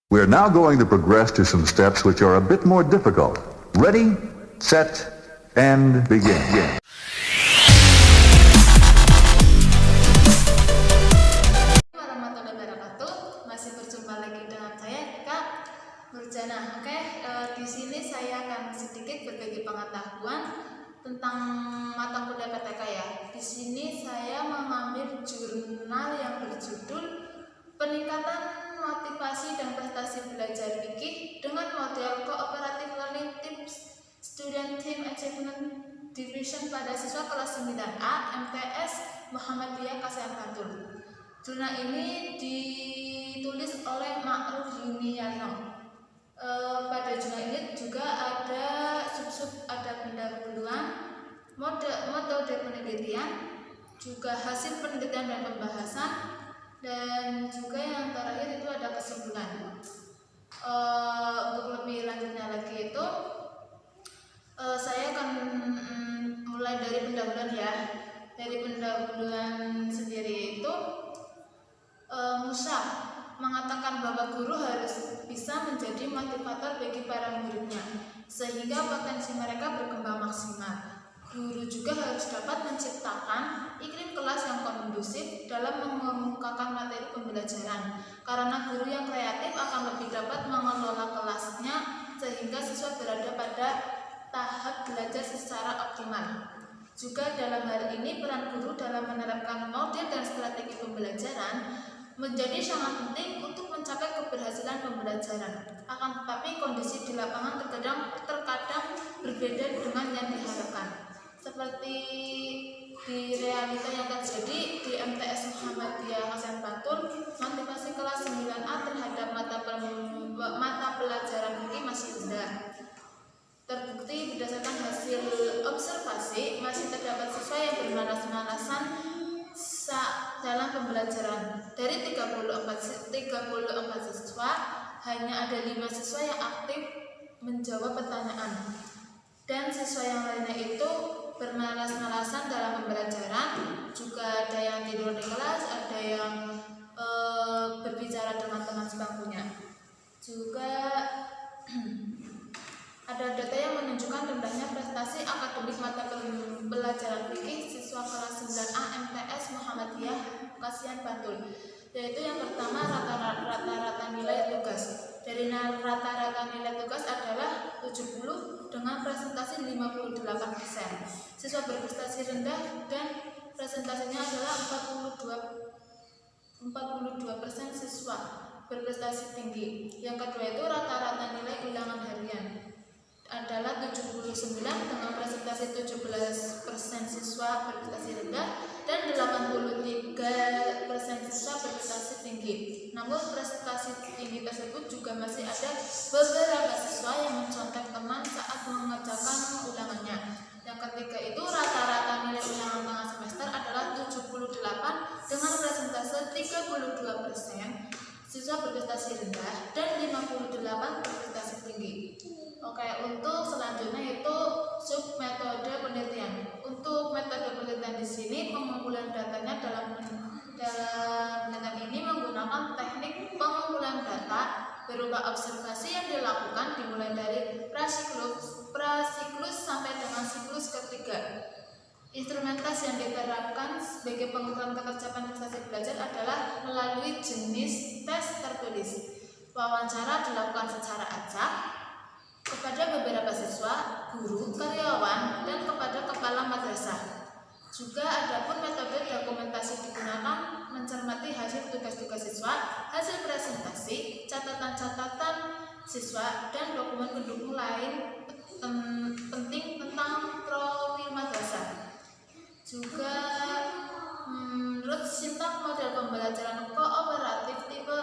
We are now going to progress to some steps which are a bit more difficult. Ready, set, and begin. Warahmatullahi wabarakatuh. Masih berjumpa lagi dengan saya Kak Nurjana. Di sini saya akan sedikit berbagi pengetahuan tentang mata kuliah PTK ya. Di sini saya mengambil jurnal yang berjudul Peningkatan Motivasi dan Prestasi Belajar Fikih dengan Model Cooperative Learning Tips Student Team Achievement Division pada siswa kelas 9A MTS Muhammadiyah Kasihan Bantul. Jurnal ini ditulis oleh Ma'ruf Yuniarno. Pada jurnal ini juga ada sub-sub, ada pendahuluan, metode penelitian, juga hasil penelitian dan pembahasan, dan juga yang terakhir itu ada kesimpulan. Untuk lebih lanjutnya lagi itu saya akan mulai dari pendahuluan ya. Dari pendahuluan sendiri itu Musa mengatakan bahwa guru harus bisa menjadi motivator bagi para muridnya sehingga potensi mereka berkembang maksimal. Guru juga harus dapat menciptakan iklim kelas yang kondusif dalam mengemukakan materi pembelajaran, karena guru yang kreatif akan lebih dapat mengelola kelasnya sehingga siswa berada pada tahap belajar secara optimal. Juga dalam hal ini peran guru dalam menerapkan model dan strategi pembelajaran menjadi sangat penting untuk mencapai keberhasilan pembelajaran. Akan tetapi kondisi di lapangan terkadang berbeda dengan yang diharapkan. Seperti di realita yang terjadi di MTS Muhammadiyah Kasihan Bantul, motivasi kelas 9A terhadap mata pelajaran fikih masih rendah. Terbukti berdasarkan hasil observasi, masih terdapat siswa yang bermalas-malasan dalam pembelajaran. Dari 34 siswa, hanya ada 5 siswa yang aktif menjawab pertanyaan. Dan siswa yang lainnya itu bermalas-malasan dalam pembelajaran. Juga ada yang tidur di kelas, ada yang berbicara dengan teman sebangkunya. Juga ada data yang menunjukkan rendahnya prestasi akademik mata pelajaran fikih siswa kelas 9A MTS Muhammadiyah Kasihan Bantul, yaitu yang pertama rata-rata nilai tugas. Dari rata-rata nilai tugas adalah 70 dengan presentasi 58%. Siswa berprestasi rendah dan presentasinya adalah 42% siswa berprestasi tinggi. Yang kedua itu rata-rata nilai ulangan harian adalah 79 dengan presentasi 17% siswa berprestasi rendah dan 83% siswa berprestasi tinggi. Namun prestasi tinggi tersebut juga masih ada beberapa siswa yang mencontek teman saat mengerjakan ulangannya. Yang ketiga itu rata-rata nilai ulangan tengah semester adalah 78 dengan presentase 32%, siswa berprestasi rendah dan 58 berprestasi tinggi. Untuk selanjutnya itu sub metode penelitian. Untuk metode penelitian di sini pengumpulan datanya dalam penelitian ini menggunakan teknik pengumpulan data berupa observasi yang dilakukan dimulai dari prasiklus sampai dengan siklus ketiga. Instrumentasi yang diterapkan sebagai pengukuran ketercapaian prestasi belajar adalah melalui jenis tes tertulis. Wawancara dilakukan secara acak kepada beberapa siswa, guru, karyawan, dan kepada kepala madrasah. Juga ada pun metode dokumentasi digunakan mencermati hasil tugas-tugas siswa, hasil presentasi, catatan-catatan siswa, dan dokumen pendukung lain penting tentang profil madrasah. Juga menurut Sintak model pembelajaran kooperatif tipe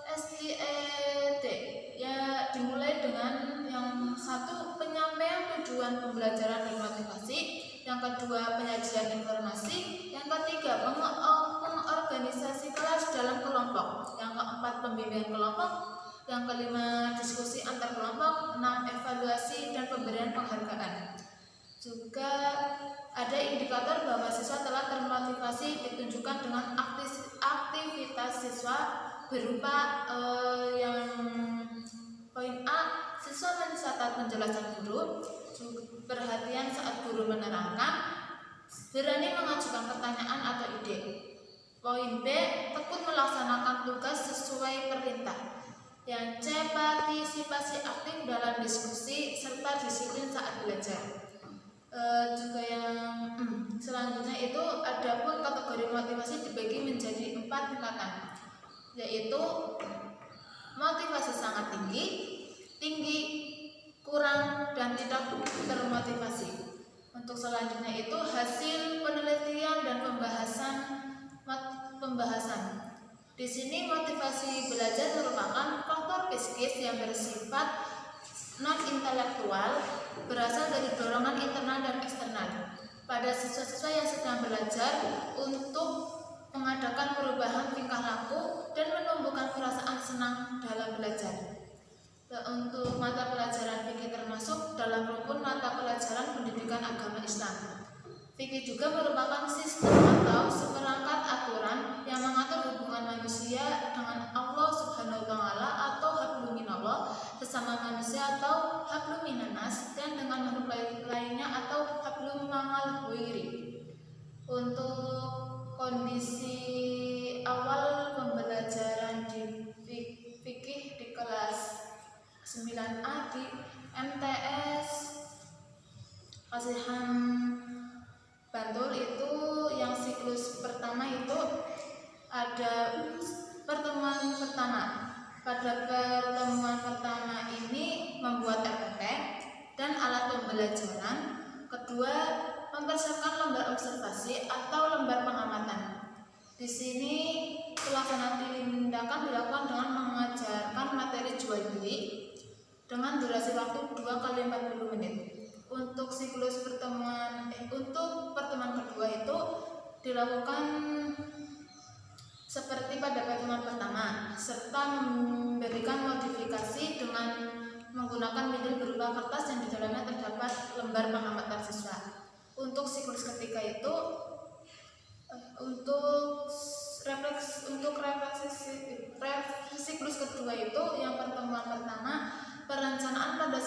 STED ya dimulai dengan yang satu penyampaian tujuan pembelajaran dan motivasi, yang kedua penyajian informasi, yang ketiga pengorganisasi kelas dalam kelompok, yang keempat pembimbingan kelompok, yang kelima diskusi antar kelompok, 6 evaluasi dan pemberian penghargaan. Juga ada indikator bahwa siswa telah termotivasi ditunjukkan dengan aktivitas siswa berupa yang Mahasiswa mencatat penjelasan guru, perhatian saat guru menerangkan, berani mengajukan pertanyaan atau ide. Poin B, tekun melaksanakan tugas sesuai perintah. Yang C, partisipasi aktif dalam diskusi serta disiplin saat belajar. Juga yang selanjutnya itu adapun kategori motivasi dibagi menjadi 4 tingkatan, yaitu motivasi sangat tinggi, tinggi, kurang, dan tidak termotivasi. Untuk selanjutnya itu hasil penelitian dan pembahasan. Di sini motivasi belajar merupakan faktor psikis yang bersifat non-intelektual, berasal dari dorongan internal dan eksternal pada siswa-siswa yang sedang belajar untuk mengadakan perubahan tingkah laku dan menumbuhkan perasaan senang dalam belajar. Untuk mata pelajaran fikih termasuk dalam rukun mata pelajaran pendidikan agama Islam. Fikih juga merupakan sistem atau seperangkat aturan yang mengatur hubungan manusia dengan Allah Subhanahu wa taala atau hablum minallah sesama manusia atau hablum minannas, dan dengan makhluk lainnya atau hablum ma'al ghairi. Untuk kondisi awal pembelajaran di fikih di kelas 9A di MTS Kasihan Bantul itu yang siklus pertama itu ada pertemuan pertama. Pada pertemuan pertama ini membuat RPP dan alat pembelajaran. Kedua, mempersiapkan lembar observasi atau lembar pengamatan. Di sini pelaksanaan tindakan dilakukan dengan mengajarkan materi jual beli dengan durasi waktu 2 kali 40 menit. Untuk siklus pertemuan kedua itu dilakukan seperti pada pertemuan pertama, serta memberikan modifikasi dengan menggunakan media berupa kertas yang di dalamnya terdapat lembar pengamatan siswa. Untuk siklus ketiga itu siklus kedua itu yang pertemuan pertama, perencanaan pada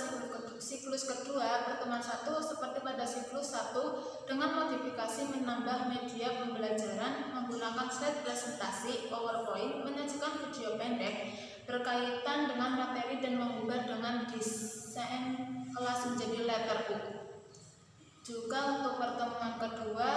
siklus kedua pertemuan 1 seperti pada siklus 1 dengan modifikasi menambah media pembelajaran menggunakan slide presentasi, PowerPoint, menyajikan video pendek berkaitan dengan materi dan mengubah dengan desain kelas menjadi letter U. Juga untuk pertemuan kedua,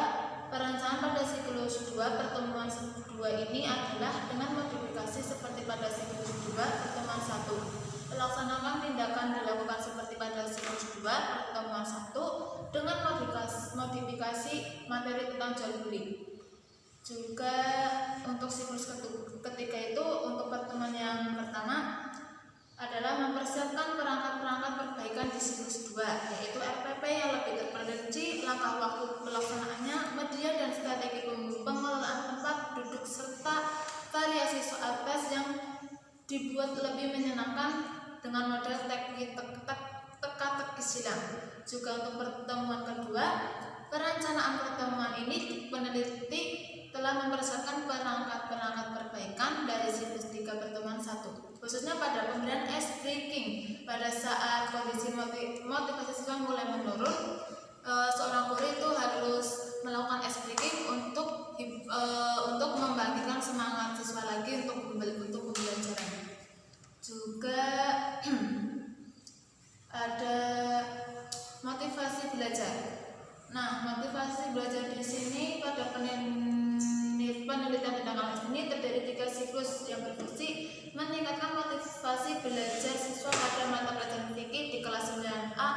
perencanaan pada siklus 2 pertemuan 2 ini adalah dengan modifikasi seperti pada siklus 2 pertemuan 1. Melaksanakan tindakan dilakukan seperti pada siklus 2 pertemuan 1 dengan modifikasi materi tentang jual beli. Juga untuk siklus ketiga itu untuk pertemuan yang pertama adalah mempersiapkan perangkat-perangkat perbaikan di siklus 2, yaitu RPP yang lebih terperinci, langkah waktu pelaksanaannya, media dan strategi pengelolaan tempat duduk serta variasi soal tes yang dibuat lebih menyenangkan dengan model teka-teki silang. Juga untuk pertemuan kedua, perencanaan pertemuan ini peneliti telah mempersiapkan perangkat-perangkat perbaikan dari siklus 3 pertemuan 1, khususnya pada pemberian ice breaking. Pada saat kondisi motivasi siswa mulai menurun, seorang guru itu harus melakukan ice breaking untuk membangkitkan semangat siswa lagi untuk pembelajaran. Juga ada motivasi belajar. Nah, motivasi belajar di sini pada penelitian tindakan ini terdiri 3 siklus yang berfungsi meningkatkan motivasi belajar siswa pada mata pelajaran fikih di kelas 9A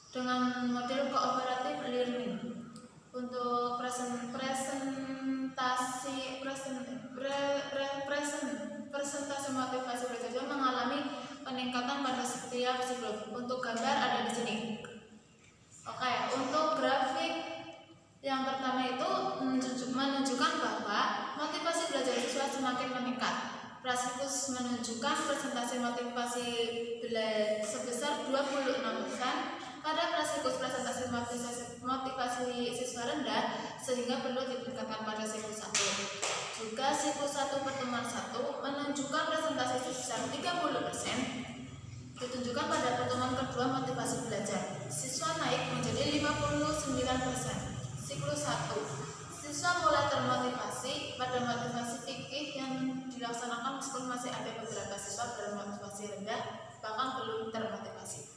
dengan model cooperative learning. Untuk presentasi motivasi belajar mengalami peningkatan pada setiap siklus. Untuk gambar ada di sini. Oke, untuk grafik yang pertama itu menunjukkan bahwa motivasi belajar siswa semakin meningkat. Prasiklus menunjukkan presentasi motivasi belajar sebesar 26%. Pada prasiklus presentasi motivasi siswa rendah sehingga perlu ditingkatkan pada siklus 1. Juga siklus 1 pertemuan 1 menunjukkan presentasi sebesar 30%. ditunjukkan pada pertemuan kedua motivasi belajar. Siswa naik menjadi 59%. Siklus 1. Siswa mulai termotivasi pada motivasi fikih yang dilaksanakan meskipun masih ada beberapa siswa bermotivasi rendah bahkan belum termotivasi.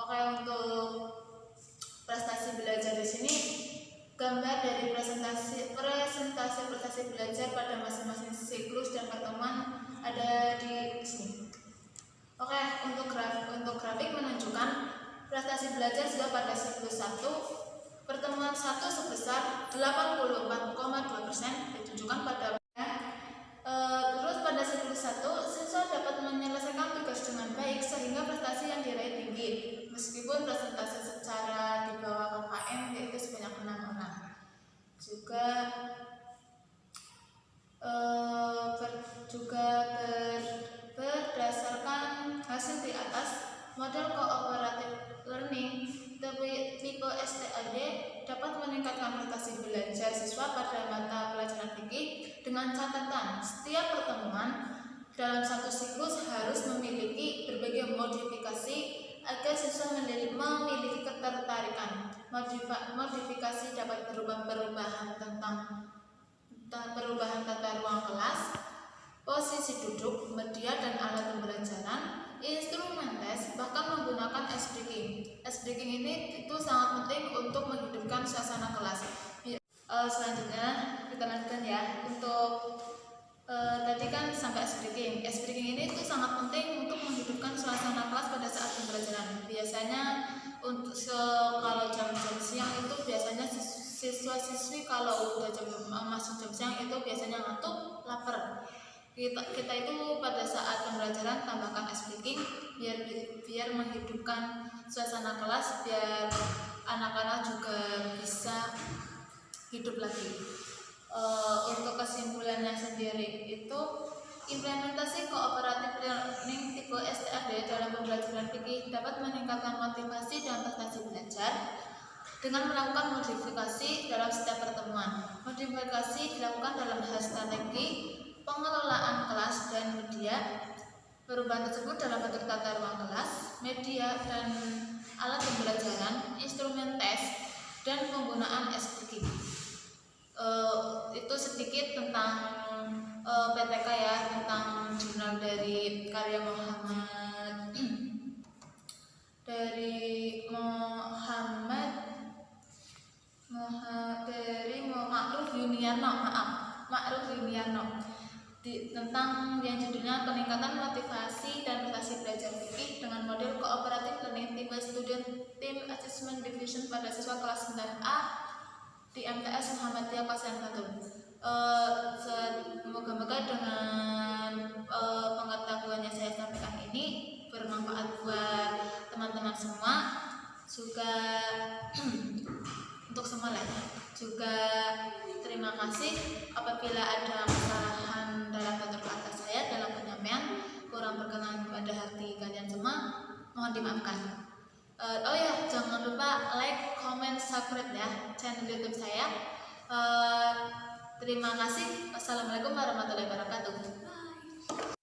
Oke, untuk prestasi belajar di sini gambar dari presentasi prestasi belajar pada masing-masing siklus dan pertemuan ada di sini. Oke, untuk grafik menunjukkan prestasi belajar siswa pada siklus 1 pertemuan 1 sebesar 84,2% ditunjukkan pada terus pada siklus 1 siswa dapat menyelesaikan tugas dengan baik sehingga prestasi yang diraih tinggi meskipun presentasi secara di bawah KKM yaitu sebanyak 6 orang. Berdasarkan hasil di atas, model cooperative learning tipe STAD dapat meningkatkan prestasi belajar siswa pada mata pelajaran fikih dengan catatan setiap pertemuan dalam satu siklus harus memiliki berbagai modifikasi agar siswa memiliki ketertarikan. Modifikasi dapat berupa perubahan tata ruang kelas, posisi duduk, media dan alat pembelajaran, instrumen tes, bahkan menggunakan S-breaking. S-breaking ini itu sangat penting untuk menghidupkan suasana kelas. Selanjutnya kita lanjutkan ya. Untuk tadi kan sampai S-breaking. S-breaking ini itu sangat penting untuk menghidupkan suasana kelas pada saat pembelajaran. Biasanya untuk kalau jam-jam siang itu biasanya siswa-siswi kalau udah masuk jam siang itu biasanya ngantuk, lapar. Kita itu pada saat pembelajaran tambahkan S-breaking biar menghidupkan suasana kelas, biar anak-anak juga bisa hidup lagi. Untuk kesimpulannya sendiri itu implementasi cooperative learning tipe STAD dalam pembelajaran fikih dapat meningkatkan motivasi dan prestasi belajar dengan melakukan modifikasi dalam setiap pertemuan. Modifikasi dilakukan dalam hal strategi, pengelolaan kelas dan media. Perubahan tersebut dalam bentuk tata ruang kelas, media dan alat pembelajaran, instrumen tes, dan penggunaan S-breaking. Itu sedikit tentang PTK ya, tentang jurnal dari karya Ma'ruf Yuniarno tentang yang judulnya peningkatan motivasi dan prestasi belajar fikih dengan model cooperative learning tipe student team assessment division pada siswa kelas 9A di MTS Muhammadiyah Kasen Batu. Semoga-moga dengan pengetahuannya saya sampaikan ini bermanfaat buat teman-teman semua, juga untuk semua lah. Juga terima kasih apabila ada kesalahan dalam tutur kata saya dalam penyampaian kurang berkenan pada hati kalian semua, mohon dimaafkan. Oh ya, jangan lupa like, comment, subscribe ya channel YouTube saya. Terima kasih. Wassalamualaikum warahmatullahi wabarakatuh.